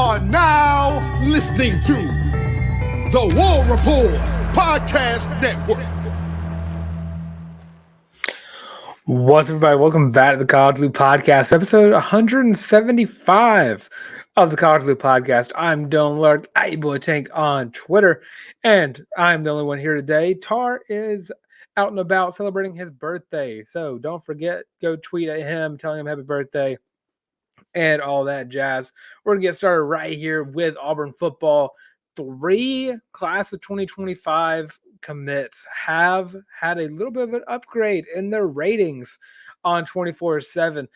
are now listening to the War Report Podcast Network. What's up, everybody? Welcome back to the College Loop Podcast, episode 175 of the College Loop Podcast. I'm Dylan Larck, @boy Tank on Twitter, and I'm the only one here today. Tarr is out and about celebrating his birthday, so don't forget, go tweet at him, telling him happy birthday, and all that jazz. We're going to get started right here with Auburn football. 3 class of 2025 commits have had a little bit of an upgrade in their ratings on 24/7.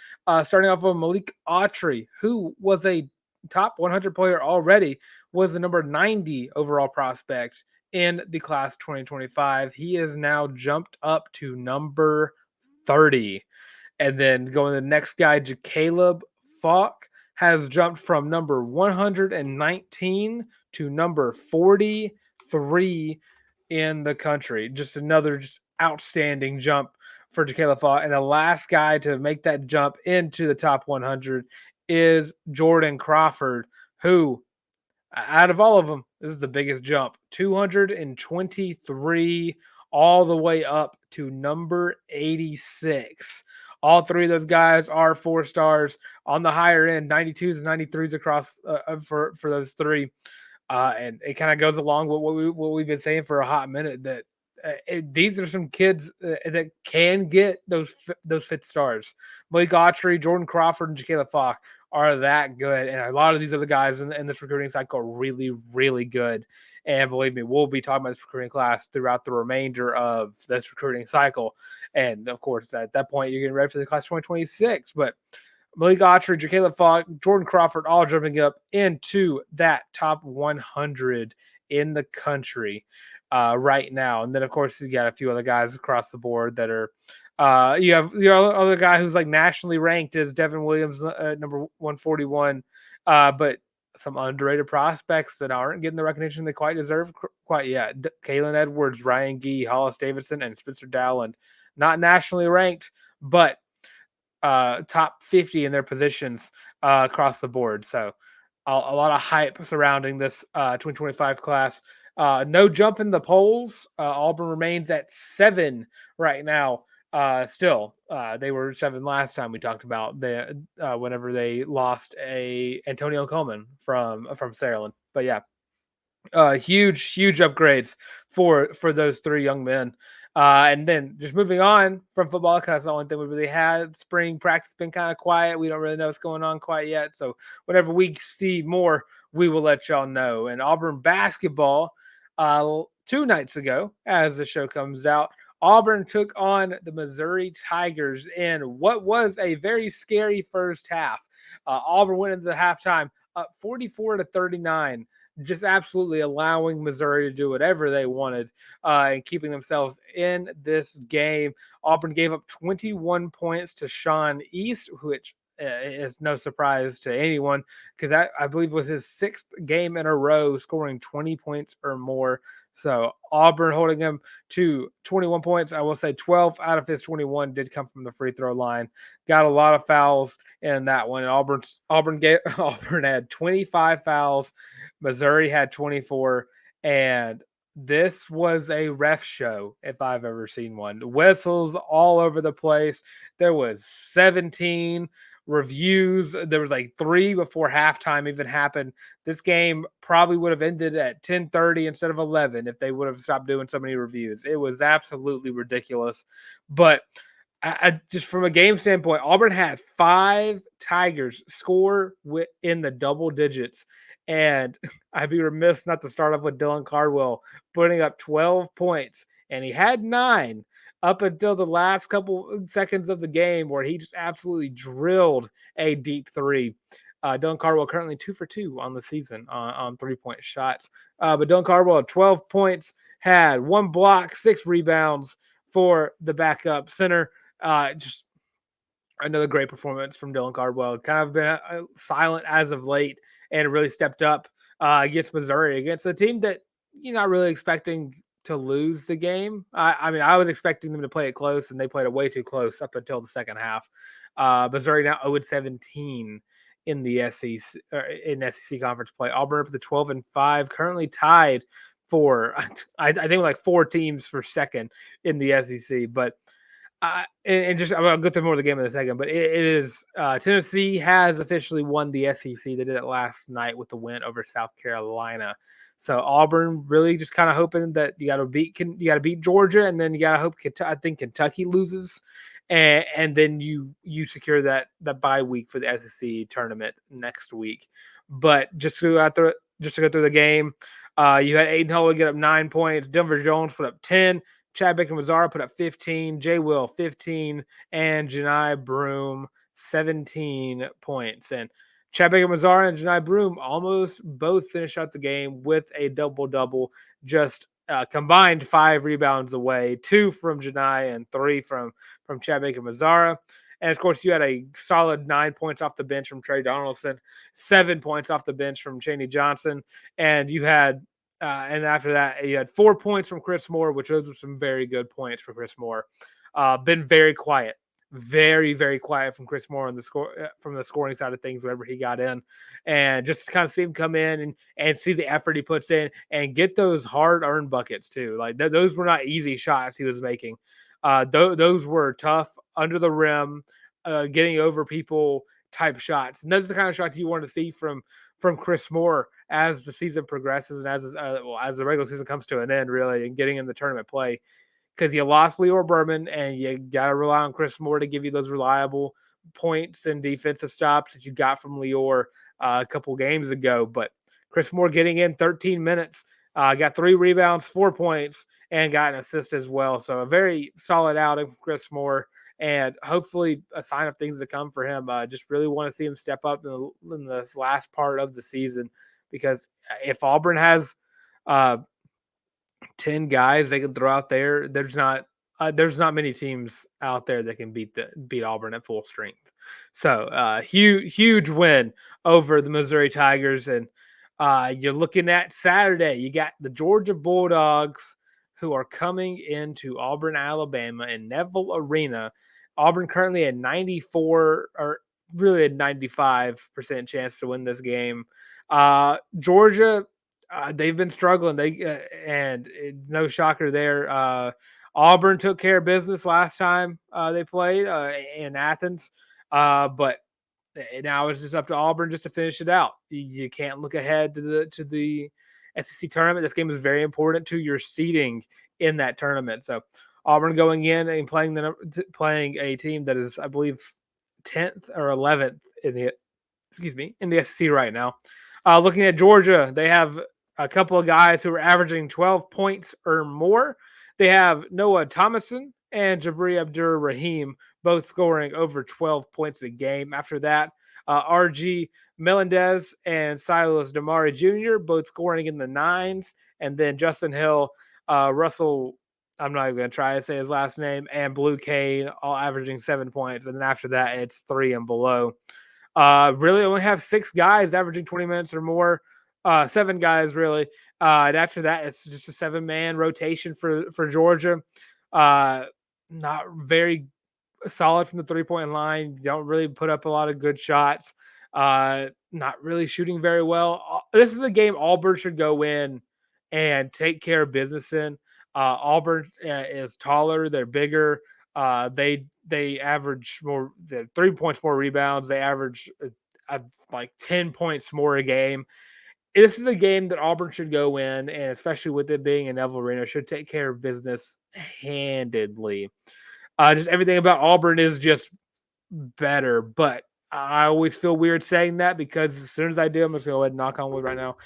Starting off with Malik Autry, who was a top 100 player already, was the number 90 overall prospect in the class 2025. He is now jumped up to number 30. And then going to the next guy, Caleb Falk, has jumped from number 119 to number 43 in the country. Just another outstanding jump for Caleb Falk. And the last guy to make that jump into the top 100 is Jordan Crawford, who, out of all of them, this is the biggest jump. 223 all the way up to number 86. All three of those guys are 4 stars on the higher end, 92s and 93s across for those three. And it kind of goes along with what we've been saying for a hot minute, that these are some kids that can get those 5th stars. Malik Autry, Jordan Crawford, and Caleb Falk are that good. And a lot of these other guys in this recruiting cycle are really, really good. And believe me, we'll be talking about this recruiting class throughout the remainder of this recruiting cycle. And of course, at that point, you're getting ready for the class 2026. But Malik Autry, Caleb Falk, Jordan Crawford, all jumping up into that top 100 in the country right now. And then, of course, you got a few other guys across the board that are you have your other guy who's like nationally ranked is Devin Williams, number 141. But some underrated prospects that aren't getting the recognition they quite deserve quite yet. Kalen Edwards, Ryan Gee, Hollis Davidson, and Spencer Dowland. Not nationally ranked, but top 50 in their positions across the board. So a lot of hype surrounding this 2025 class. No jump in the polls. Auburn remains at 7 right now. Still, they were 7 last time we talked about whenever they lost Antonio Coleman from Saraland. But yeah, huge upgrades for those 3 young men. And then just moving on from football, because that's the only thing we really had. Spring practice been kind of quiet. We don't really know what's going on quite yet. So whenever we see more, we will let y'all know. And Auburn basketball, 2 nights ago, as the show comes out, Auburn took on the Missouri Tigers in what was a very scary first half. Auburn went into the halftime up 44-39. Just absolutely allowing Missouri to do whatever they wanted and keeping themselves in this game. Auburn gave up 21 points to Sean East, which is no surprise to anyone because that, I believe, was his 6th game in a row scoring 20 points or more. So Auburn holding him to 21 points. I will say 12 out of his 21 did come from the free throw line. Got a lot of fouls in that one. Auburn had 25 fouls. Missouri had 24. And this was a ref show if I've ever seen one. Whistles all over the place. There was 17 reviews. There was like 3 before halftime even happened. This game probably would have ended at 10:30 instead of 11 if they would have stopped doing so many reviews. It was absolutely ridiculous. But I just from a game standpoint, Auburn had 5 Tigers score in the double digits. And I'd be remiss not to start off with Dylan Cardwell putting up 12 points. And he had 9 up until the last couple seconds of the game where he just absolutely drilled a deep 3. Dylan Cardwell currently 2 for 2 on the season on 3-point shots. But Dylan Cardwell, 12 points, had 1 block, 6 rebounds for the backup center. Just another great performance from Dylan Cardwell. Kind of been silent as of late and really stepped up against Missouri, against a team that you're not really expecting to lose the game. I mean, I was expecting them to play it close, and they played it way too close up until the second half. Missouri now 0-17 in the SEC in SEC conference play. Auburn up to 12-5, currently tied for I think like 4 teams for second in the SEC. But and just I'll go through more of the game in a second. But it is Tennessee has officially won the SEC. They did it last night with the win over South Carolina. So Auburn really just kind of hoping that you got to beat Georgia, and then you got to hope I think Kentucky loses, and then you secure that bye week for the SEC tournament next week. But just to go through the game, you had Aiden Holloway get up 9 points, Denver Jones put up 10, Chad Baker-Mazara put up 15, Jay Will 15, and Janai Broome 17 points. And Chad Baker-Mazara and Janai Broome almost both finished out the game with a double-double, just combined 5 rebounds away, 2 from Janai and 3 from Chad Baker-Mazara. And, of course, you had a solid 9 points off the bench from Trey Donaldson, 7 points off the bench from Chaney Johnson, and you had and after that, you had 4 points from Chris Moore, which those were some very good points for Chris Moore. Been very quiet. Very, very quiet from Chris Moore on the from the scoring side of things whenever he got in, and just to kind of see him come in and see the effort he puts in and get those hard-earned buckets too. Like those were not easy shots he was making. Those were tough, under the rim, getting over people type shots, and those are the kind of shots you want to see from Chris Moore as the season progresses and as the regular season comes to an end, really, and getting in the tournament play. Because you lost Lior Berman, and you got to rely on Chris Moore to give you those reliable points and defensive stops that you got from Lior a couple games ago. But Chris Moore getting in 13 minutes, got 3 rebounds, 4 points, and got an assist as well. So a very solid outing from Chris Moore, and hopefully a sign of things to come for him. Just really want to see him step up in this last part of the season, because if Auburn has 10 guys they can throw out there, there's not many teams out there that can beat Auburn at full strength. So huge win over the Missouri Tigers. And you're looking at Saturday, you got the Georgia Bulldogs, who are coming into Auburn, Alabama in Neville Arena. Auburn currently at 94, or really a 95% chance to win this game. Georgia, they've been struggling. And no shocker there. Auburn took care of business last time they played in Athens, but now it's just up to Auburn just to finish it out. You can't look ahead to the SEC tournament. This game is very important to your seeding in that tournament. So Auburn going in and playing a team that is, I believe, 10th or 11th in the SEC right now. Looking at Georgia, they have a couple of guys who are averaging 12 points or more. They have Noah Thomason and Jabri Abdur-Rahim, both scoring over 12 points a game. After that, RG Melendez and Silas Damari Jr., both scoring in the 9s. And then Justin Hill, Russell, I'm not even going to try to say his last name, and Blue Kane, all averaging 7 points. And then after that, it's 3 and below. Really only have 6 guys averaging 20 minutes or more. 7 guys, really. And after that, it's just a 7-man rotation for Georgia. Not very solid from the 3-point line. Don't really put up a lot of good shots. Not really shooting very well. This is a game Auburn should go in and take care of business in. Auburn is taller. They're bigger. They average more, 3 points more rebounds. They average like 10 points more a game. This is a game that Auburn should go in, and especially with it being in Neville Arena, should take care of business handedly. Just everything about Auburn is just better, but I always feel weird saying that, because as soon as I do, I'm just going to go ahead and knock on wood right now,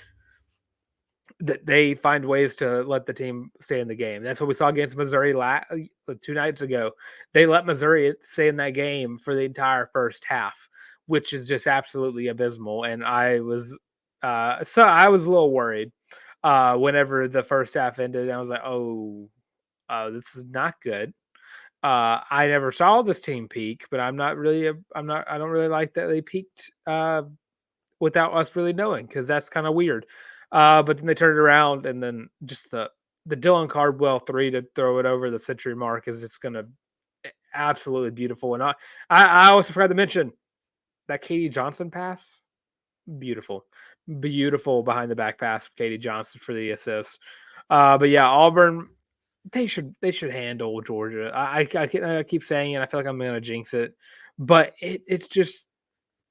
that they find ways to let the team stay in the game. That's what we saw against Missouri 2 nights ago. They let Missouri stay in that game for the entire first half, which is just absolutely abysmal. And I was a little worried whenever the first half ended. And I was like, oh, this is not good. I never saw this team peak, but I don't really like that they peaked without us really knowing, because that's kind of weird. But then they turned it around, and then just the Dylan Cardwell 3 to throw it over the century mark is just going to absolutely beautiful. And I also forgot to mention, that Katie Johnson pass, beautiful, beautiful behind the back pass from Katie Johnson for the assist. But yeah, Auburn, they should handle Georgia. I keep saying it. I feel like I'm going to jinx it, but it's just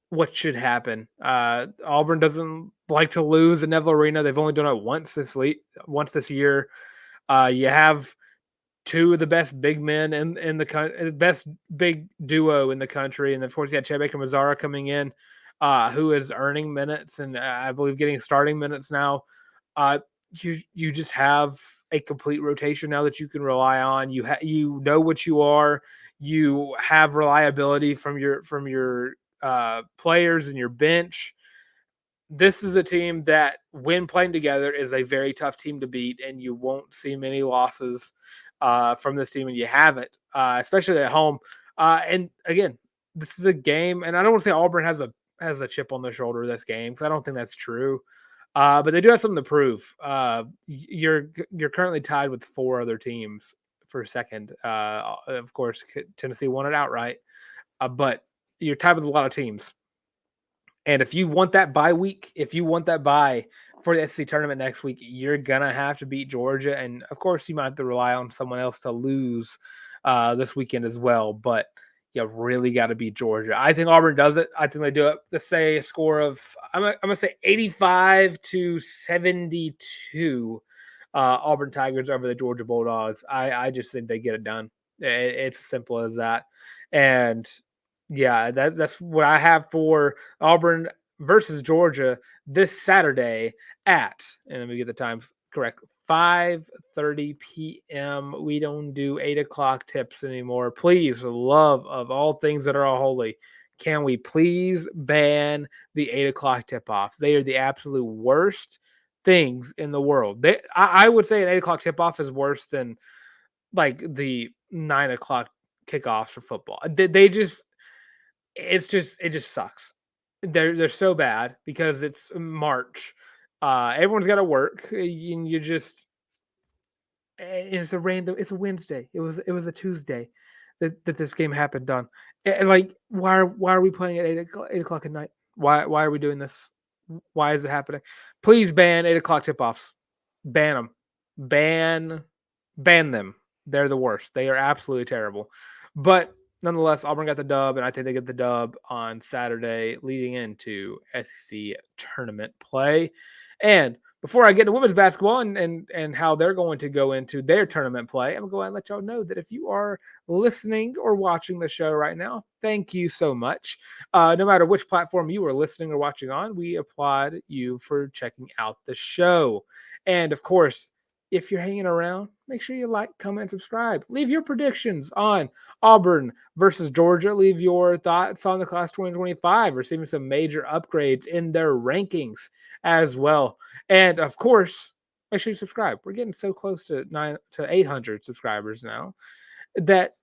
what should happen. Auburn doesn't like to lose in Neville Arena. They've only done it once this year. You have two of the best big men in the country, best big duo in the country, and of course you had Chad Baker Mazzara coming in, who is earning minutes and I believe getting starting minutes now. You just have a complete rotation now that you can rely on. You know what you are. You have reliability from your players and your bench. This is a team that, when playing together, is a very tough team to beat, and you won't see many losses from this team, and you haven't, especially at home. And again, this is a game, and I don't want to say Auburn has a chip on their shoulder this game, because I don't think that's true. But they do have something to prove. You're currently tied with four other teams for second. Of course, Tennessee won it outright, but you're tied with a lot of teams. And if you want that bye week, if you want that bye for the SEC tournament next week, you're gonna have to beat Georgia, and of course, you might have to rely on someone else to lose this weekend as well. But you really got to beat Georgia. I think Auburn does it. I think they do it. Let's say a score of I'm gonna say 85-72. Auburn Tigers over the Georgia Bulldogs. I just think they get it done. It's as simple as that. And yeah, that's what I have for Auburn versus Georgia this Saturday at, and let me get the times correct, 5:30 p.m. We don't do 8 o'clock tips anymore. Please, for the love of all things that are all holy, can we please ban the 8 o'clock tip-offs? They are the absolute worst things in the world. I would say an 8 o'clock tip-off is worse than like the 9 o'clock kickoffs for football. They just it just sucks. They're so bad because it's March. Everyone's got to work. You just it's a Wednesday. It was a Tuesday that this game happened on. And like why are we playing at 8 o'clock at night? Why are we doing this? Why is it happening? Please ban 8 o'clock tip offs. Ban them. Ban them. They're the worst. They are absolutely terrible. But nonetheless, Auburn got the dub, and I think they get the dub on Saturday leading into SEC tournament play. And before I get to women's basketball and how they're going to go into their tournament play, I'm going to go ahead and let y'all know that if you are listening or watching the show right now, thank you so much. No matter which platform you are listening or watching on, we applaud you for checking out the show. And of course, if you're hanging around, make sure you like, comment, subscribe. Leave your predictions on Auburn versus Georgia. Leave your thoughts on the class 2025, receiving some major upgrades in their rankings as well. And of course, make sure you subscribe. We're getting so close to 800 subscribers now that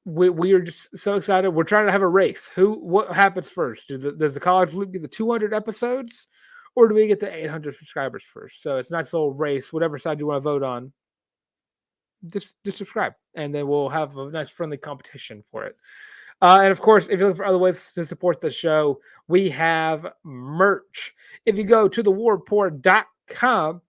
we are just so excited. We're trying to have a race. What happens first? Does the College Loop get the 200 episodes? Or do we get the 800 subscribers first? So it's a nice little race. Whatever side you want to vote on, just subscribe. And then we'll have a nice friendly competition for it. And of course, if you're looking for other ways to support the show, we have merch. If you go to thewarreport.com,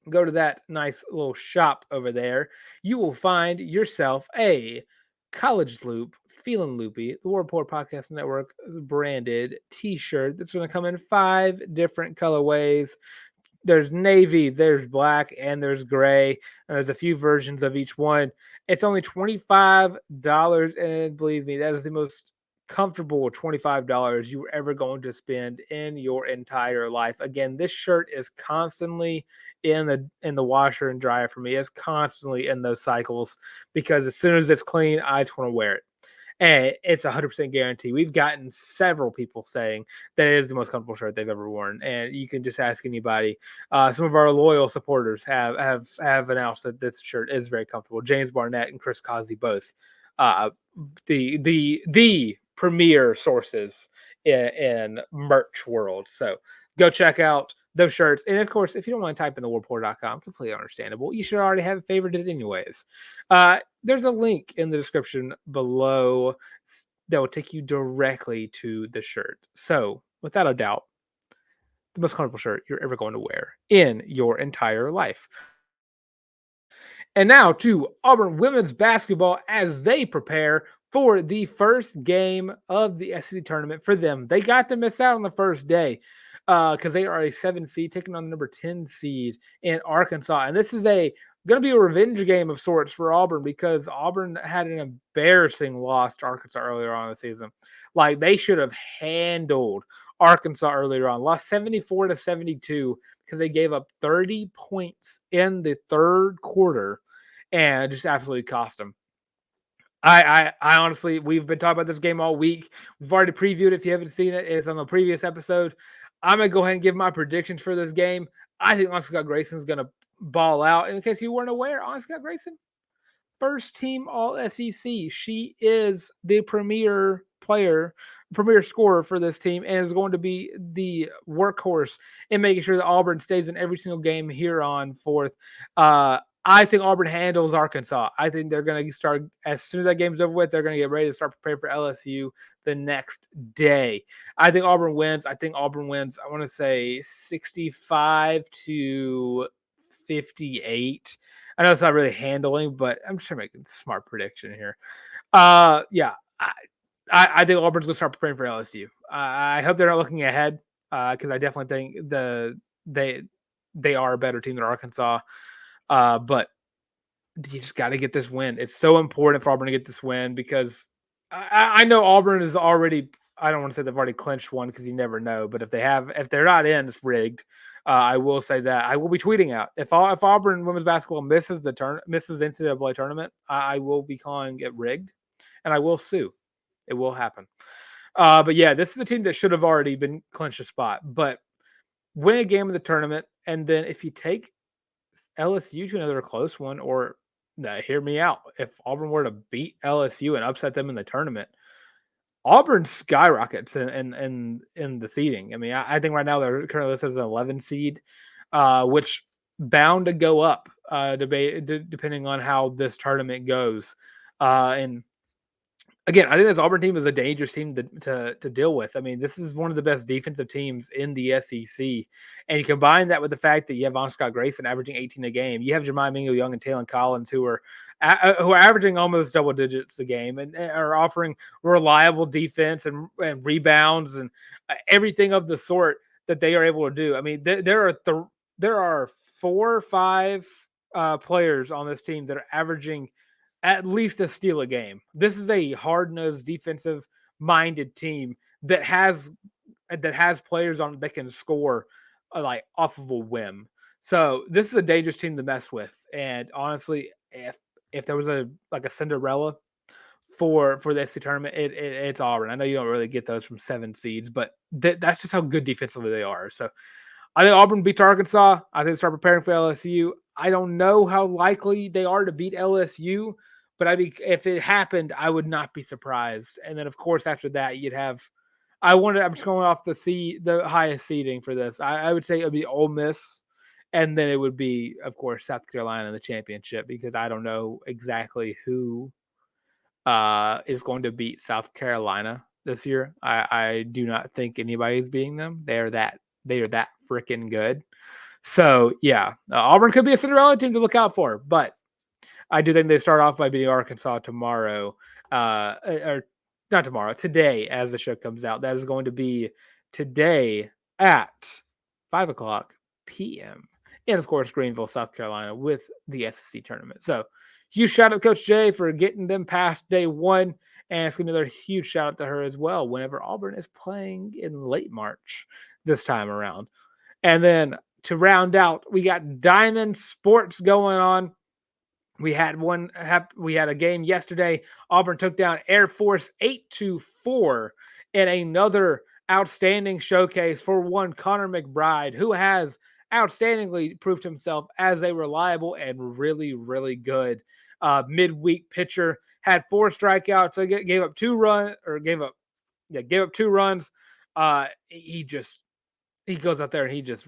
go to that nice little shop over there, you will find yourself a College Loop Feeling Loopy, the War Report Podcast Network branded t-shirt that's going to come in 5 different colorways. There's navy, there's black, and there's gray. And there's a few versions of each one. It's only $25, and believe me, that is the most comfortable $25 you were ever going to spend in your entire life. Again, this shirt is constantly in the washer and dryer for me. It's constantly in those cycles because as soon as it's clean, I just want to wear it. And it's 100% guarantee. We've gotten several people saying that it is the most comfortable shirt they've ever worn, and you can just ask anybody. Some of our loyal supporters have announced that this shirt is very comfortable. James Barnett and Chris Causey both, the premier sources in merch world. So go check out those shirts. And of course, if you don't want to type in thewarreport.com, completely understandable. You should already have favorited it anyways. There's a link in the description below that will take you directly to the shirt. So, without a doubt, the most comfortable shirt you're ever going to wear in your entire life. And now to Auburn women's basketball as they prepare for the first game of the SEC tournament for them. They got to miss out on the first day because they are a 7 seed taking on the number 10 seed in Arkansas. And this is going to be a revenge game of sorts for Auburn because Auburn had an embarrassing loss to Arkansas earlier on in the season. Like they should have handled Arkansas earlier on, lost 74-72 because they gave up 30 points in the third quarter and just absolutely cost them. I honestly, we've been talking about this game all week. We've already previewed it. If you haven't seen it, it's on the previous episode. I'm going to go ahead and give my predictions for this game. I think Scott Grayson's going to ball out. And in case you weren't aware, Scott Grayson, first team All SEC. She is the premier scorer for this team, and is going to be the workhorse in making sure that Auburn stays in every single game here on forth. I think Auburn handles Arkansas. I think they're going to start as soon as that game's over with. They're going to get ready to start preparing for LSU the next day. I think Auburn wins. I want to say 65-58. I know it's not really handling, but I'm just trying to make a smart prediction here. Yeah, I think Auburn's going to start preparing for LSU. I hope they're not looking ahead because I definitely think they are a better team than Arkansas. But you just got to get this win. It's so important for Auburn to get this win because I know Auburn is already. I don't want to say they've already clinched one because you never know. But if they're not in, it's rigged. I will say that I will be tweeting out if Auburn women's basketball misses the NCAA tournament, I will be calling it rigged, and I will sue. It will happen. But yeah, this is a team that should have already been clinched a spot, but win a game of the tournament, and then if you take LSU to another close one, or hear me out, if Auburn were to beat LSU and upset them in the tournament, Auburn skyrockets in the seeding. I mean, I think right now they're currently listed as an 11 seed, which bound to go up depending on how this tournament goes. And again, I think this Auburn team is a dangerous team to deal with. I mean, this is one of the best defensive teams in the SEC. And you combine that with the fact that you have Scott Grayson averaging 18 a game. You have Jemima Mingo-Young and Taylon Collins who are averaging almost double digits a game and are offering reliable defense and rebounds and everything of the sort that they are able to do. I mean, there are 4 or 5 players on this team that are averaging at least a steal a game. This is a hard-nosed, defensive-minded team that has players on that can score like off of a whim. So this is a dangerous team to mess with. And honestly, if there was a Cinderella for the SEC tournament, it's Auburn. I know you don't really get those from 7 seeds, but that's just how good defensively they are. So I think Auburn beats Arkansas. I think they start preparing for LSU. I don't know how likely they are to beat LSU, but if it happened, I would not be surprised. And then, of course, after that, you'd have. I'm just going off the highest seeding for this. I would say it would be Ole Miss, and then it would be, of course, South Carolina in the championship because I don't know exactly who is going to beat South Carolina this year. I do not think anybody's beating them. They are that freaking good. So yeah, Auburn could be a Cinderella team to look out for, but I do think they start off by beating Arkansas tomorrow, or not tomorrow, today as the show comes out. That is going to be today at 5:00 p.m. And of course, Greenville, South Carolina, with the SEC tournament. So huge shout out to Coach Jay for getting them past day one. And it's going to be another huge shout out to her as well whenever Auburn is playing in late March this time around. And then to round out, we got Diamond Sports going on. We had a game yesterday. Auburn took down Air Force 8-4 in another outstanding showcase for one Connor McBride, who has outstandingly proved himself as a reliable and really, really good midweek pitcher. Had 4 strikeouts. So gave up 2 runs. He goes out there and he just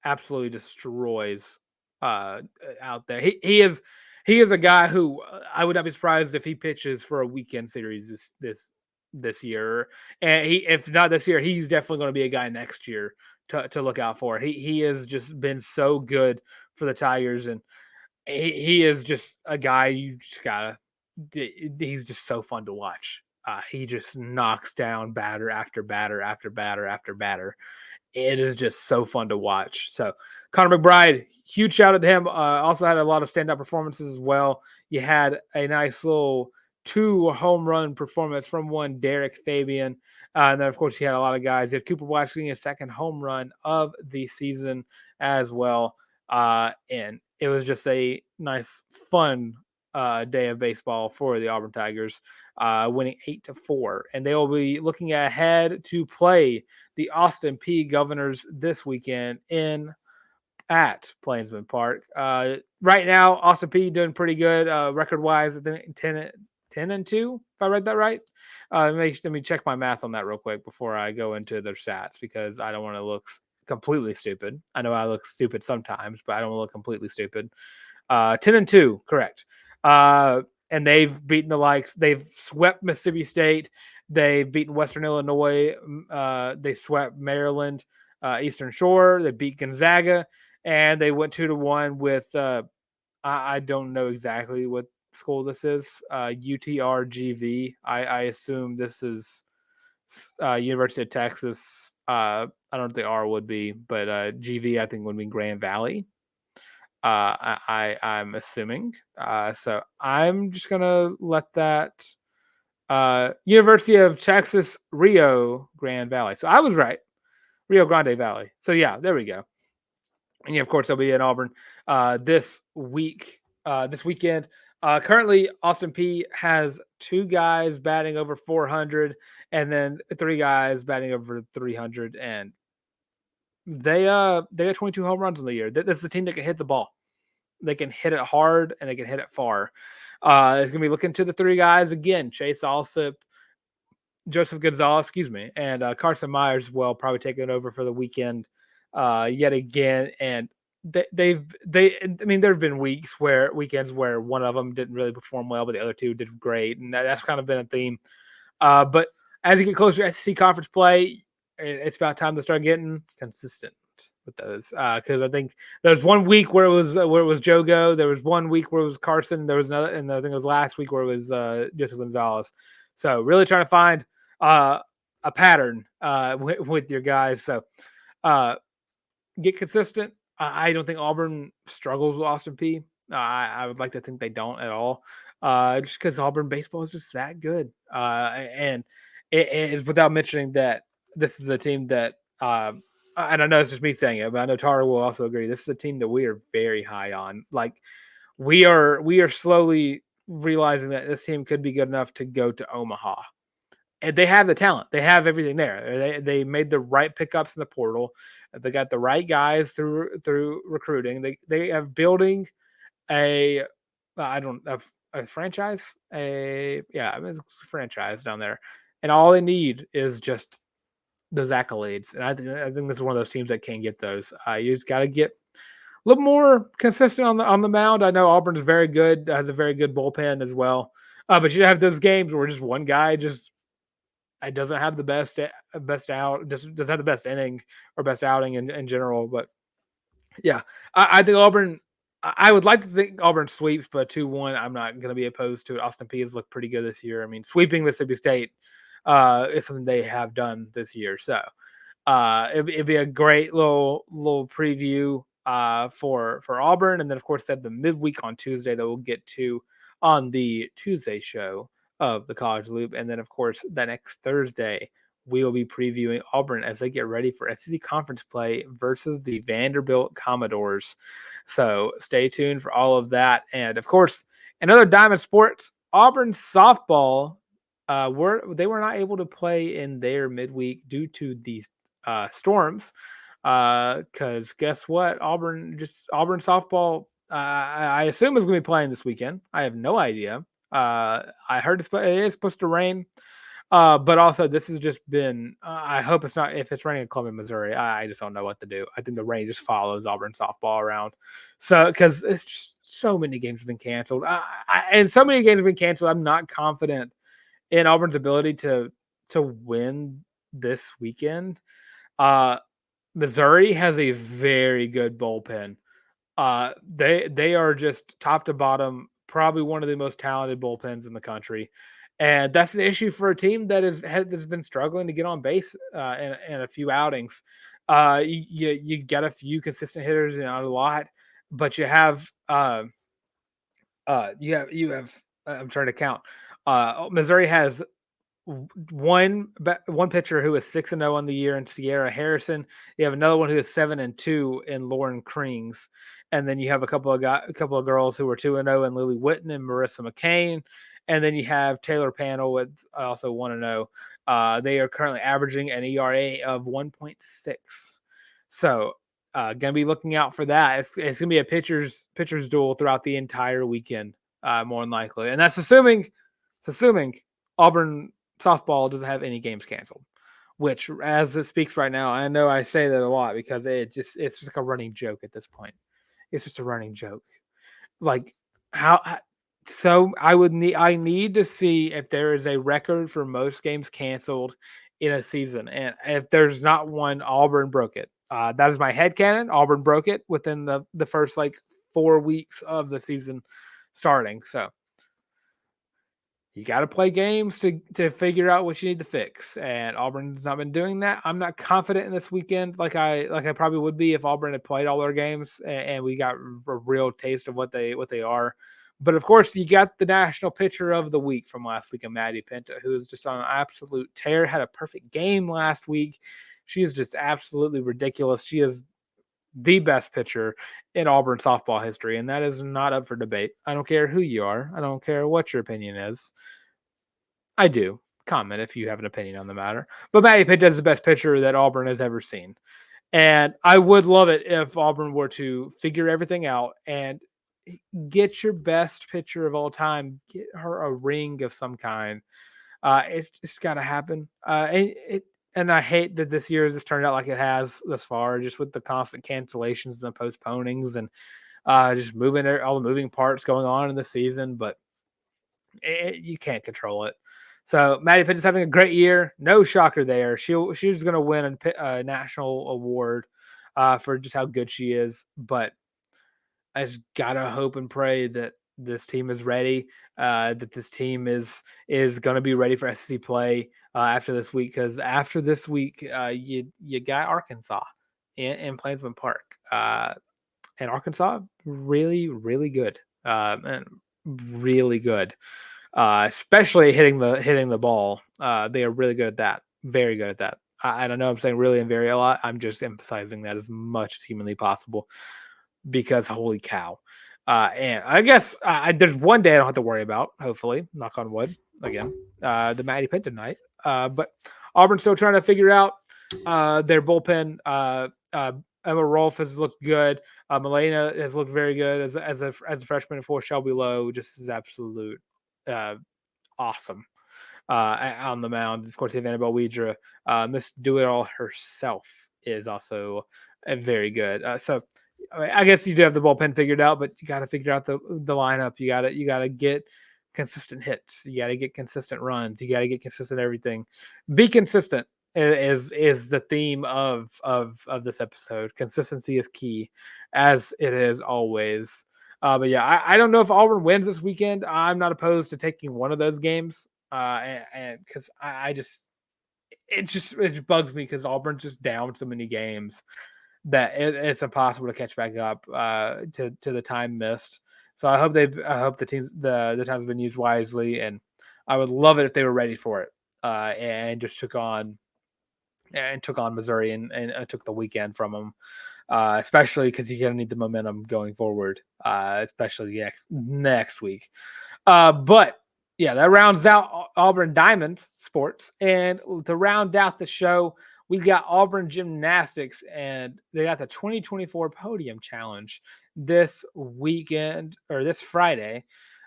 absolutely destroys out there. He is a guy who I would not be surprised if he pitches for a weekend series this this year, and if not this year, he's definitely going to be a guy next year to look out for. He has just been so good for the Tigers, and he is just a guy you just gotta. He's just so fun to watch. He just knocks down batter after batter after batter after batter. It is just so fun to watch. So Connor McBride, huge shout out to him. Also had a lot of standout performances as well. You had a nice little 2 home run performance from one Derek Fabian. And then, of course, he had a lot of guys. You had Cooper Black getting his second home run of the season as well. And it was just a nice, fun day of baseball for the Auburn Tigers, winning 8-4. And they will be looking ahead to play the Austin Peay Governors this weekend at Plainsman Park. Right now, Austin Peay doing pretty good record-wise. I think 10-2, if I read that right. Let me check my math on that real quick before I go into their stats, because I don't want to look completely stupid. I know I look stupid sometimes, but I don't want to look completely stupid. 10-2, correct. And they've beaten they've swept Mississippi State. They've beaten Western Illinois. They swept Maryland, Eastern Shore. They beat Gonzaga, and they went 2-1 with, I don't know exactly what school this is, UTRGV. I assume this is University of Texas. I don't know what the R would be, but GV I think would be Grand Valley. I'm assuming. So I'm just gonna let that University of Texas Rio Grande Valley. So I was right, Rio Grande Valley. So yeah, there we go. And yeah, of course, they'll be in Auburn this weekend. Currently, Austin Peay has 2 guys batting over 400, and then 3 guys batting over 300, and they got 22 home runs in the year. This is a team that can hit the ball. They can hit it hard and they can hit it far. It's going to be looking to the 3 guys again: Chase Alsip, Joseph Gonzalez, and Carson Myers as well, probably taking it over for the weekend yet again. And there have been weekends where one of them didn't really perform well, but the other 2 did great, and that's kind of been a theme. But as you get closer to SEC conference play, it's about time to start getting consistent with those, because I think there's one week where it was Jogo. There was one week where it was Carson. There was another, and I think it was last week where it was Joseph Gonzalez. So really trying to find a pattern with your guys. So get consistent. I don't think Auburn struggles with Austin Peay. I would like to think they don't at all, just because Auburn baseball is just that good. And it is without mentioning that this is a team that, and I know it's just me saying it, but I know Tarr will also agree. This is a team that we are very high on. Like we are slowly realizing that this team could be good enough to go to Omaha. And they have the talent. They have everything there. They made the right pickups in the portal. They got the right guys through recruiting. They have building a franchise. It's a franchise down there, and all they need is just those accolades. And I think this is one of those teams that can get those. You just got to get a little more consistent on the mound. I know Auburn is very good, has a very good bullpen as well. But you have those games where just one guy just doesn't have the best out, just doesn't have the best inning or best outing in general. But yeah, I think Auburn. I would like to think Auburn sweeps, but 2-1, I'm not going to be opposed to it. Austin Peay has looked pretty good this year. I mean, sweeping Mississippi State is something they have done this year. So it'd be a great little preview for Auburn, and then of course they have the midweek on Tuesday that we'll get to on the Tuesday show of the College Loop, and then of course that next Thursday we will be previewing Auburn as they get ready for SEC conference play versus the Vanderbilt Commodores. So stay tuned for all of that. And of course, another Diamond Sports, Auburn softball, they were not able to play in their midweek due to these storms. Because guess what? Auburn softball, I assume is going to be playing this weekend. I have no idea. I heard it is supposed to rain. But also, this has just been. I hope it's not. If it's raining in Columbia, Missouri, I just don't know what to do. I think the rain just follows Auburn softball around. So, because it's just so many games have been canceled, and so many games have been canceled. I'm not confident in Auburn's ability to to win this weekend. Missouri has a very good bullpen. They are just top to bottom, probably one of the most talented bullpens in the country, and that's the issue for a team that's been struggling to get on base in a few outings. You get a few consistent hitters and not a lot, but you have I'm trying to count. Missouri has one pitcher who is 6-0 on the year in Sierra Harrison. You have another one who is 7-2 in Lauren Krings, and then you have a couple of girls who are 2-0 in Lily Witten and Marissa McCain, and then you have Taylor Panel with also 1-0. They are currently averaging an ERA of 1.6. So gonna be looking out for that. It's gonna be a pitcher's duel throughout the entire weekend, more than likely, and that's assuming Auburn softball doesn't have any games canceled, which, as it speaks right now, I know I say that a lot because it's just like a running joke at this point. It's just a running joke. Like so I need to see if there is a record for most games canceled in a season, and if there's not one, Auburn broke it. That is my headcanon. Auburn broke it within the first 4 weeks of the season starting. So you got to play games to figure out what you need to fix, and Auburn's not been doing that. I'm not confident in this weekend like I probably would be if Auburn had played all their games and we got a real taste of what they are. But of course, you got the national pitcher of the week from last week, Maddie Pinta, who is just on an absolute tear. Had a perfect game last week. She is just absolutely ridiculous. She is the best pitcher in Auburn softball history, and that is not up for debate. I don't care who you are. I don't care what your opinion is. I do. Comment if you have an opinion on the matter. But Maddie Pinta is the best pitcher that Auburn has ever seen. And I would love it if Auburn were to figure everything out and get your best pitcher of all time, get her a ring of some kind. It's got to happen. And I hate that this year has turned out like it has thus far, just with the constant cancellations and the postponings and just moving all the moving parts going on in the season. But you can't control it. So Maddie Pitt is having a great year. No shocker there. She's going to win a national award for just how good she is. But I just gotta hope and pray that this team is ready. That this team is going to be ready for SEC play after this week. Because after this week, you got Arkansas in Plainsman Park, and Arkansas really good, and really good. Especially hitting the ball. They are really good at that. Very good at that. I don't know. I'm saying really and very a lot. I'm just emphasizing that as much as humanly possible because holy cow. And I guess there's one day I don't have to worry about. Hopefully, knock on wood again. The Maddie Pinta night. But Auburn's still trying to figure out their bullpen. Emma Rolfe has looked good. Milena has looked very good as a freshman. And for Shelby Lowe, just is absolute awesome on the mound. Of course, Annabelle Weidra, Miss Do It All herself is also very good. So I guess you do have the bullpen figured out, but you got to figure out the lineup. You got to get consistent hits. You got to get consistent runs. You got to get consistent everything. Be consistent is the theme of this episode. Consistency is key, as it is always. But yeah, I don't know if Auburn wins this weekend. I'm not opposed to taking one of those games. And because it just bugs me because Auburn's just down so many games that it's impossible to catch back up to the time missed. So I hope the time's been used wisely, and I would love it if they were ready for it and just took on Missouri and took the weekend from them. Especially because you're going to need the momentum going forward, especially next week. But yeah, that rounds out Auburn Diamond sports. And to round out the show, we got Auburn Gymnastics, and they got the 2024 Podium Challenge this weekend or this Friday.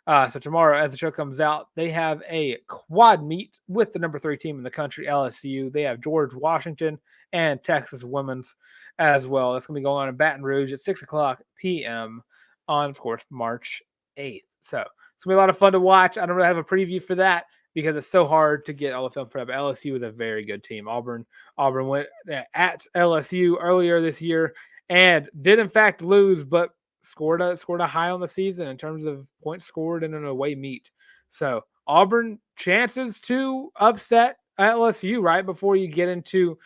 So tomorrow, as the show comes out, they have a quad meet with the number 3 team in the country, LSU. They have George Washington and Texas Women's as well. That's going to be going on in Baton Rouge at 6:00 p.m. on, of course, March 8th. So it's going to be a lot of fun to watch. I don't really have a preview for that. because it's so hard to get all the film for that. But LSU was a very good team. Auburn went at LSU earlier this year and did in fact lose, but scored a high on the season in terms of points scored in an away meet. So Auburn chances to upset LSU right before you get into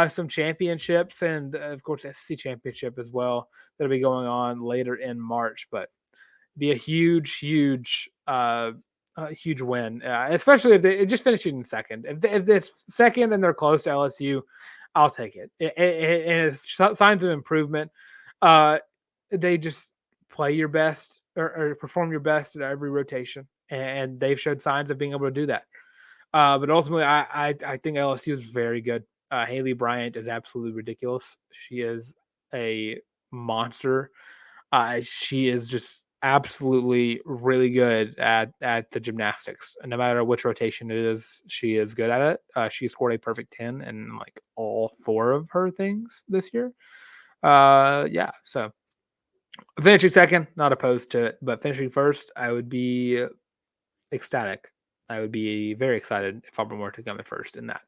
some championships and of course SEC championship as well that'll be going on later in March. But be a huge win, especially if they just finish in second. If this second and they're close to LSU, I'll take it. And it's signs of improvement. They just play your best or perform your best at every rotation, and they've showed signs of being able to do that. But ultimately, I think LSU is very good. Haley Bryant is absolutely ridiculous. She is a monster. She is just absolutely really good at the gymnastics. And no matter which rotation it is, she is good at it. She scored a perfect 10 in like all 4 of her things this year. Yeah, so finishing second, not opposed to it, but finishing first, I would be ecstatic. I would be very excited if Auburn were to come in first in that.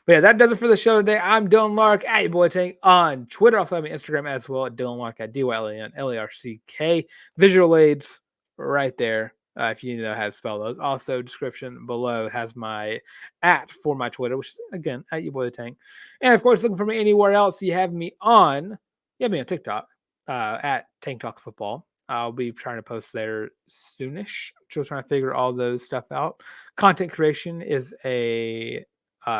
But yeah, that does it for the show today. I'm Dylan Larck at your boy Tank on Twitter. Also have my Instagram as well at Dylan Larck at DYLANLARCK. Visual aids right there if you need to know how to spell those. Also, description below has my @ for my Twitter, which is again at your boy Tank. And of course, looking for me anywhere else, you have me on TikTok at Tank Talk Football. I'll be trying to post there soonish. Just trying to figure all those stuff out. Content creation is a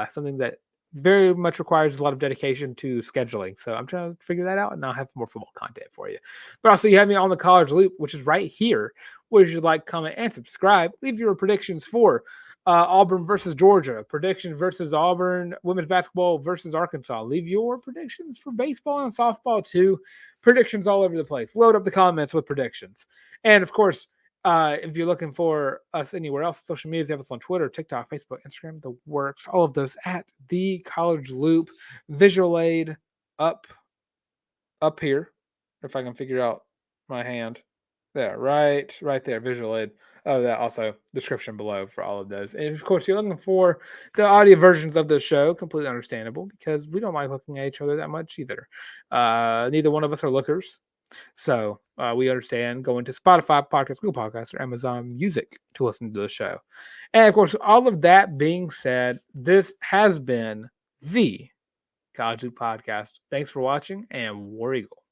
something that very much requires a lot of dedication to scheduling. So I'm trying to figure that out, and I'll have more football content for you. But also, you have me on the College Loop, which is right here. Would you like, comment, and subscribe? Leave your predictions for Auburn versus Georgia, predictions versus Auburn women's basketball versus Arkansas. Leave your predictions for baseball and softball too. Predictions all over the place. Load up the comments with predictions. And of course, if you're looking for us anywhere else, social media, you have us on Twitter, TikTok, Facebook, Instagram, the works, all of those at the College Loop. Visual aid up here, if I can figure out my hand. There, right there, visual aid. Oh, that also description below for all of those. And of course, you're looking for the audio versions of the show. Completely understandable because we don't like looking at each other that much either. Neither one of us are lookers, so we understand going to Spotify, Podcast, Google Podcasts, or Amazon Music to listen to the show. And of course, all of that being said, this has been the College Loop Podcast. Thanks for watching, and War Eagle.